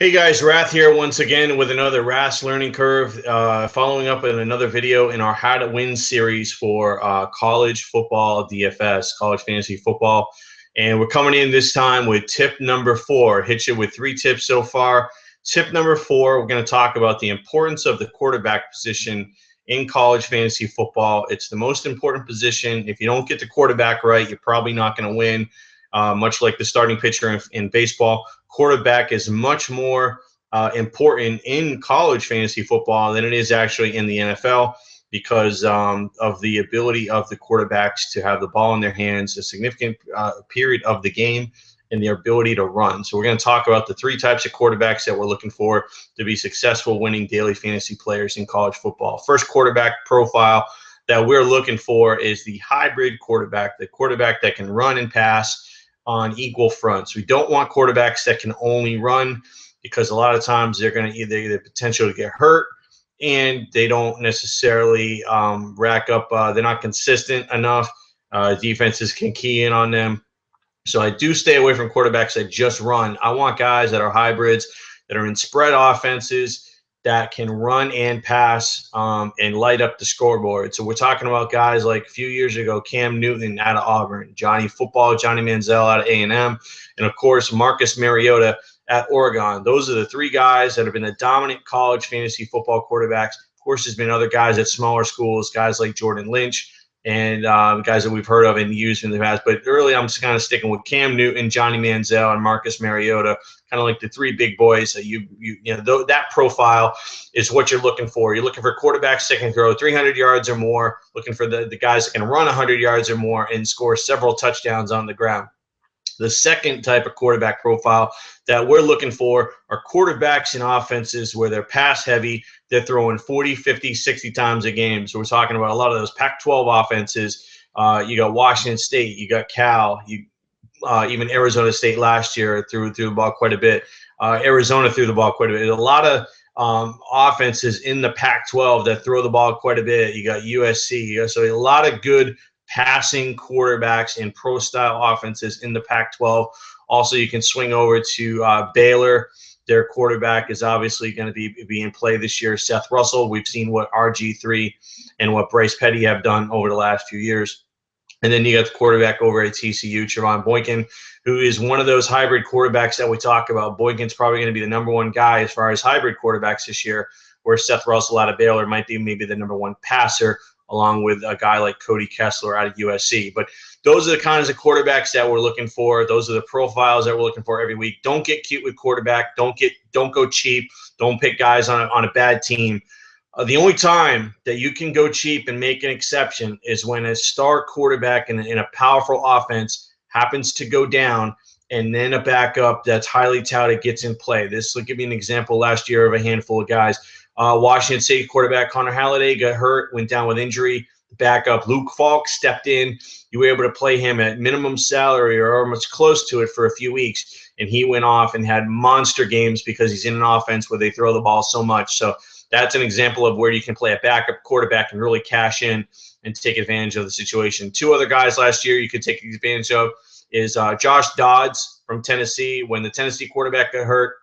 Hey guys, Rath here once again with another Rath Learning Curve, following up with another video in our How to Win series for college football DFS, college fantasy football. And we're coming in this time with tip number 4. Hit you with 3 tips so far. Tip number 4, we're going to talk about the importance of the quarterback position in college fantasy football. It's the most important position. If you don't get the quarterback right, you're probably not going to win. Much like the starting pitcher in baseball, quarterback is much more important in college fantasy football than it is actually in the NFL because of the ability of the quarterbacks to have the ball in their hands a significant period of the game and their ability to run. So we're going to talk about the 3 types of quarterbacks that we're looking for to be successful winning daily fantasy players in college football. First quarterback profile that we're looking for is the hybrid quarterback, the quarterback that can run and pass on equal fronts. We don't want quarterbacks that can only run because a lot of times they're going to either the potential to get hurt and they don't necessarily rack up. They're not consistent enough. Defenses can key in on them. So I do stay away from quarterbacks that just run. I want guys that are hybrids, that are in spread offenses, that can run and pass and light up the scoreboard. So we're talking about guys like a few years ago, Cam Newton out of Auburn, Johnny Manziel out of A&M, and of course Marcus Mariota at Oregon. Those are the 3 guys that have been the dominant college fantasy football quarterbacks. Of course, there's been other guys at smaller schools, guys like Jordan Lynch, and guys that we've heard of and used in the past. But really, I'm just kind of sticking with Cam Newton, Johnny Manziel, and Marcus Mariota, kind of like the 3 big boys that you know, that profile is what you're looking for. You're looking for quarterbacks that can throw 300 yards or more, looking for the guys that can run 100 yards or more and score several touchdowns on the ground. The second type of quarterback profile that we're looking for are quarterbacks in offenses where they're pass heavy. They're throwing 40, 50, 60 times a game. So we're talking about a lot of those Pac-12 offenses. You got Washington State, you got Cal, even Arizona State last year threw the ball quite a bit. Arizona threw the ball quite a bit. There's a lot of offenses in the Pac-12 that throw the ball quite a bit. You got USC. So a lot of good passing quarterbacks in pro-style offenses in the Pac-12. Also, you can swing over to Baylor. Their quarterback is obviously going to be in play this year, Seth Russell. We've seen what RG3 and what Bryce Petty have done over the last few years. And then you got the quarterback over at TCU, Trevon Boykin, who is one of those hybrid quarterbacks that we talk about. Boykin's probably going to be the #1 guy as far as hybrid quarterbacks this year, where Seth Russell out of Baylor might be maybe the #1 passer, along with a guy like Cody Kessler out of USC. But those are the kinds of quarterbacks that we're looking for. Those are the profiles that we're looking for every week. Don't get cute with quarterback. Don't go cheap. Don't pick guys on a bad team. The only time that you can go cheap and make an exception is when a star quarterback in a powerful offense happens to go down and then a backup that's highly touted gets in play. This will give you an example last year of a handful of guys. Washington State quarterback Connor Halliday got hurt, went down with injury. The backup Luke Falk stepped in. You were able to play him at minimum salary or almost close to it for a few weeks, and he went off and had monster games because he's in an offense where they throw the ball so much. So that's an example of where you can play a backup quarterback and really cash in and take advantage of the situation. 2 other guys last year you could take advantage of is Josh Dodds from Tennessee. When the Tennessee quarterback got hurt,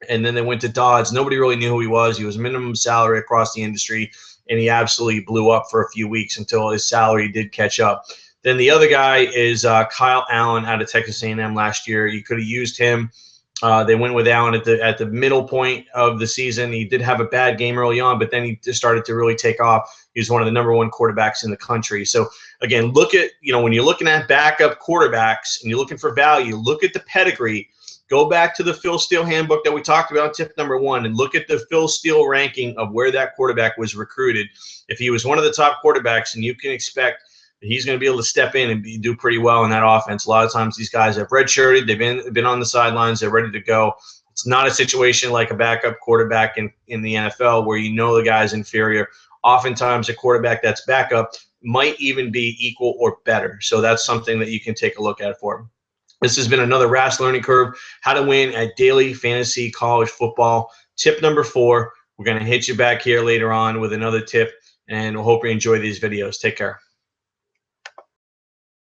and then they went to Dodds. Nobody really knew who he was. He was minimum salary across the industry, and he absolutely blew up for a few weeks until his salary did catch up. Then the other guy is Kyle Allen out of Texas A&M last year. You could have used him. They went with Allen at the middle point of the season. He did have a bad game early on, but then he just started to really take off. He was one of the #1 quarterbacks in the country. So, again, look at, when you're looking at backup quarterbacks and you're looking for value, look at the pedigree. Go back to the Phil Steele handbook that we talked about, tip number 1, and look at the Phil Steele ranking of where that quarterback was recruited. If he was one of the top quarterbacks, and you can expect that he's going to be able to step in and do pretty well in that offense. A lot of times these guys have redshirted. They've been on the sidelines. They're ready to go. It's not a situation like a backup quarterback in the NFL where the guy's inferior. Oftentimes a quarterback that's backup might even be equal or better. So that's something that you can take a look at for him. This has been another Rath Learning Curve, how to win at daily fantasy college football. Tip number 4. We're going to hit you back here later on with another tip, and we hope you enjoy these videos. Take care.